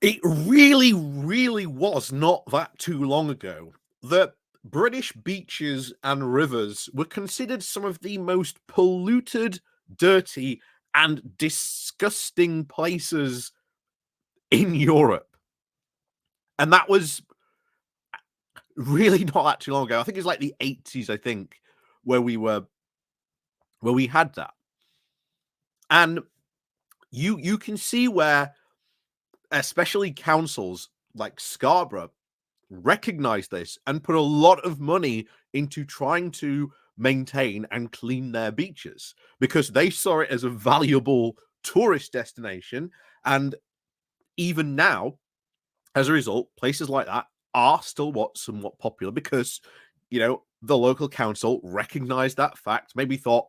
It really, really was not that too long ago that British beaches and rivers were considered some of the most polluted, dirty, and disgusting places in Europe. And that was really not that too long ago. I think it's like the 80s, I think, where we had that. And you can see where especially councils like Scarborough recognize this and put a lot of money into trying to maintain and clean their beaches because they saw it as a valuable tourist destination. And even now, as a result, places like that are still what somewhat popular because the local council recognized that fact, maybe thought,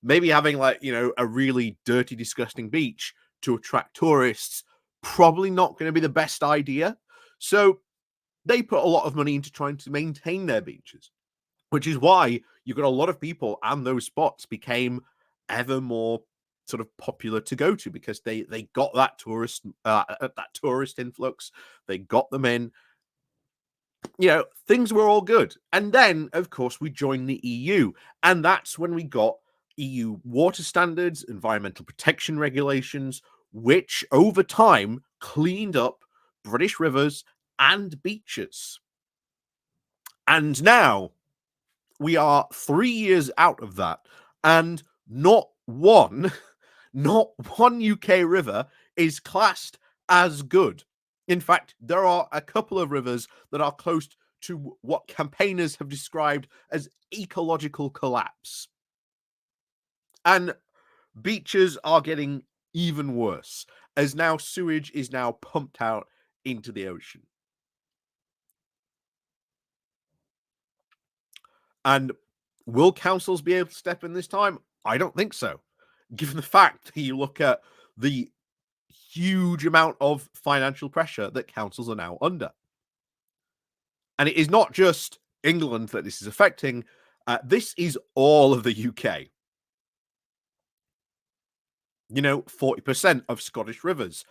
maybe having like, a really dirty, disgusting beach to attract tourists, probably not going to be the best idea. So they put a lot of money into trying to maintain their beaches, which is why you got a lot of people and those spots became ever more sort of popular to go to because they got that tourist influx, they got them in, things were all good. And then of course we joined the EU, and that's when we got EU water standards, environmental protection regulations, which over time cleaned up British rivers and beaches. And now we are 3 years out of that, and not one, not one UK river is classed as good. In fact, there are a couple of rivers that are close to what campaigners have described as ecological collapse. And beaches are getting even worse, as now sewage is now pumped out into the ocean. And will councils be able to step in this time? I don't think so. Given the fact that you look at the huge amount of financial pressure that councils are now under. And it is not just England that this is affecting, this is all of the UK. 40% of Scottish rivers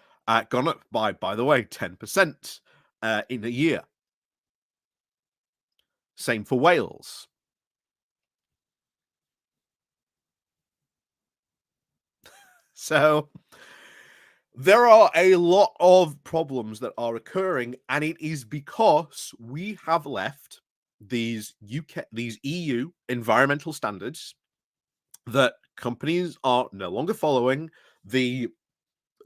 gone up by the way, 10% in a year. Same for Wales. So there are a lot of problems that are occurring, and it is because we have left these EU environmental standards that companies are no longer following. The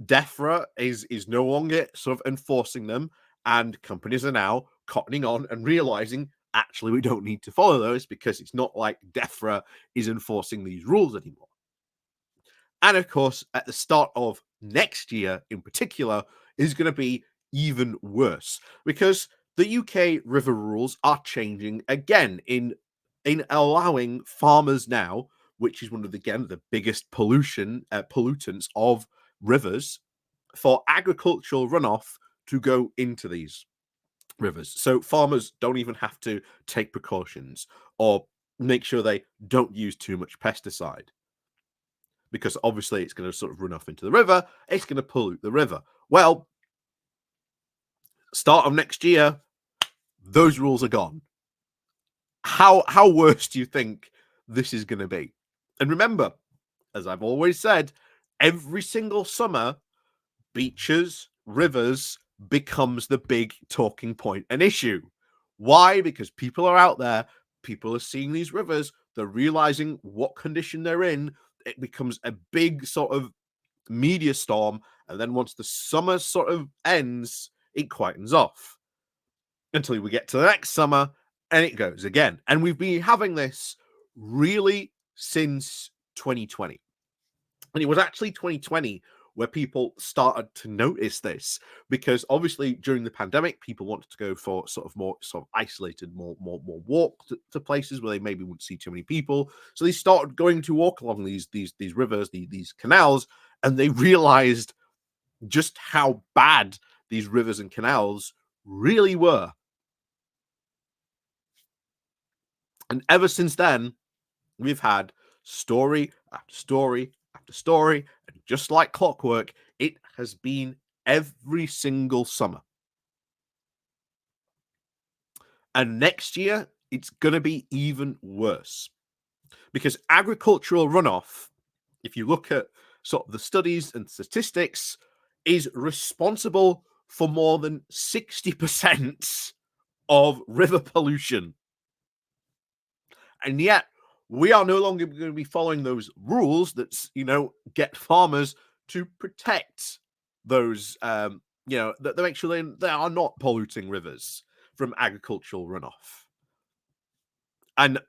DEFRA is no longer sort of enforcing them, and companies are now cottoning on and realizing actually we don't need to follow those because it's not like DEFRA is enforcing these rules anymore. And of course, at the start of next year in particular, is going to be even worse because the UK river rules are changing again in allowing farmers now, which is one of the biggest pollutants of rivers, for agricultural runoff to go into these rivers. So farmers don't even have to take precautions or make sure they don't use too much pesticide because obviously it's going to sort of run off into the river. It's going to pollute the river. Well, start of next year, those rules are gone. How worse do you think this is going to be? And remember, as I've always said, every single summer, beaches, rivers becomes the big talking point and issue. Why? Because people are out there, people are seeing these rivers, they're realizing what condition they're in. It becomes a big sort of media storm, and then once the summer sort of ends, it quietens off until we get to the next summer and it goes again. And we've been having this really since 2020. And it was actually 2020 where people started to notice this because obviously during the pandemic, people wanted to go for sort of more sort of isolated, more walk to places where they maybe wouldn't see too many people. So they started going to walk along these rivers, these canals, and they realized just how bad these rivers and canals really were. And ever since then, we've had story after story after story, and just like clockwork, it has been every single summer. And next year, it's going to be even worse because agricultural runoff, if you look at sort of the studies and statistics, is responsible for more than 60% of river pollution. And yet, we are no longer going to be following those rules that, get farmers to protect those, that make sure they are not polluting rivers from agricultural runoff. And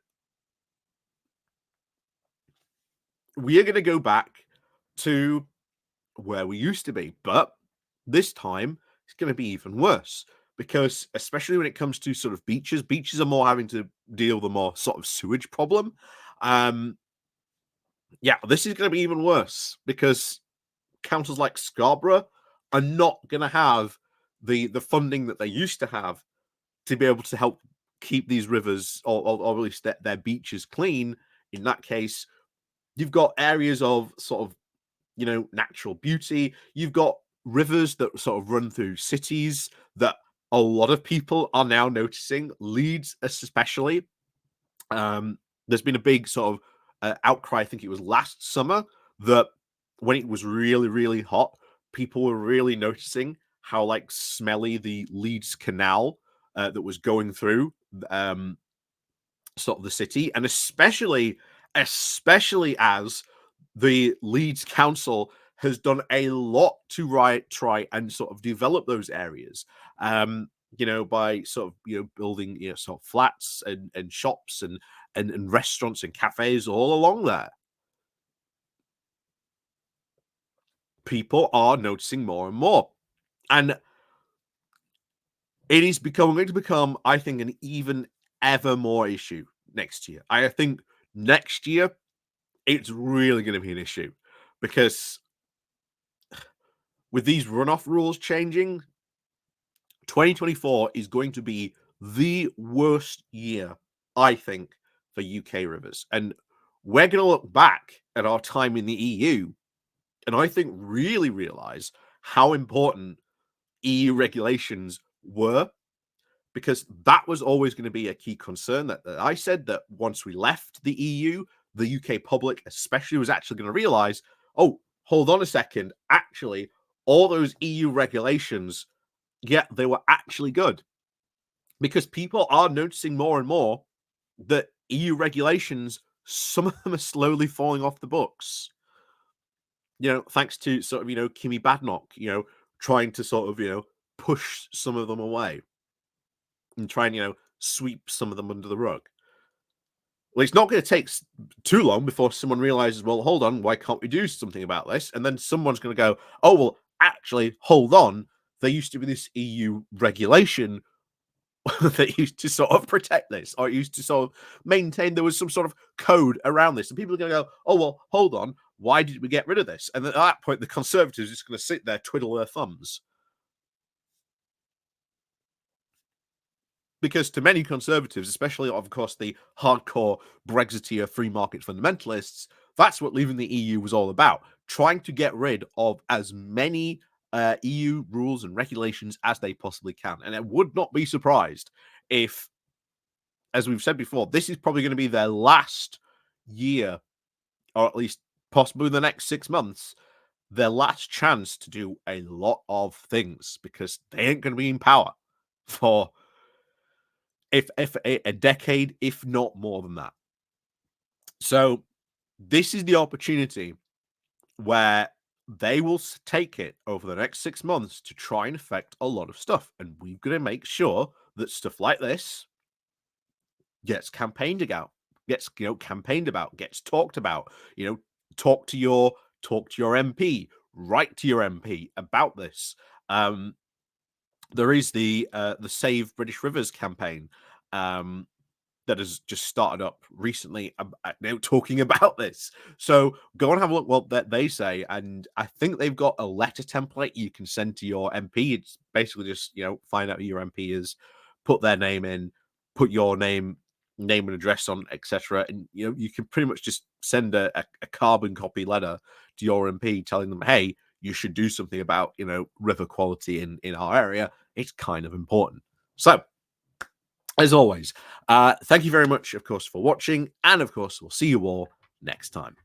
we are going to go back to where we used to be, but this time it's going to be even worse because, especially when it comes to sort of beaches are more having to deal with a more sort of sewage problem. Um, yeah, this is going to be even worse because councils like Scarborough are not going to have the funding that they used to have to be able to help keep these rivers or at least their beaches clean. In that case, you've got areas of sort of natural beauty. You've got rivers that sort of run through cities that a lot of people are now noticing, Leeds especially. There's been a big sort of outcry, I think it was last summer, that when it was really, really hot, people were really noticing how like smelly the Leeds Canal that was going through um, sort of the city, and especially as the Leeds Council has done a lot to try and sort of develop those areas. By sort of building sort of flats and shops and restaurants and cafes all along there. People are noticing more and more, and it is going to become, I think, an even ever more issue next year. I think next year it's really going to be an issue because with these runoff rules changing, 2024 is going to be the worst year, I think, for UK rivers. And we're going to look back at our time in the EU and I think really realize how important EU regulations were, because that was always going to be a key concern that I said that once we left the EU, the UK public especially was actually going to realize, oh, hold on a second, actually, all those EU regulations, yeah, they were actually good, because people are noticing more and more that EU regulations, some of them are slowly falling off the books. Thanks to sort of, Kimmy Badnock, trying to sort of, push some of them away and try and, sweep some of them under the rug. Well, it's not going to take too long before someone realizes, well, hold on, why can't we do something about this? And then someone's going to go, oh, well, actually, hold on. There used to be this EU regulation that used to sort of protect this, or it used to sort of maintain there was some sort of code around this. And people are going to go, oh, well, hold on. Why did we get rid of this? And then at that point, the Conservatives are just going to sit there, twiddle their thumbs. Because to many Conservatives, especially, of course, the hardcore Brexiteer free market fundamentalists, that's what leaving the EU was all about. Trying to get rid of as many EU rules and regulations as they possibly can. And I would not be surprised if, as we've said before, this is probably going to be their last year, or at least possibly the next 6 months, their last chance to do a lot of things, because they ain't going to be in power for if a decade, if not more than that. So this is the opportunity where they will take it over the next 6 months to try and affect a lot of stuff. And we've got to make sure that stuff like this gets campaigned about, gets talked about, talk to your MP, write to your MP about this. There is the Save British Rivers campaign that has just started up recently, now talking about this. So go and have a look what that they say, and I think they've got a letter template you can send to your MP. It's basically just find out who your MP is, put their name in, put your name and address on, etc. And you can pretty much just send a carbon copy letter to your MP telling them, hey, you should do something about, river quality in our area. It's kind of important. So, as always, thank you very much, of course, for watching. And of course, we'll see you all next time.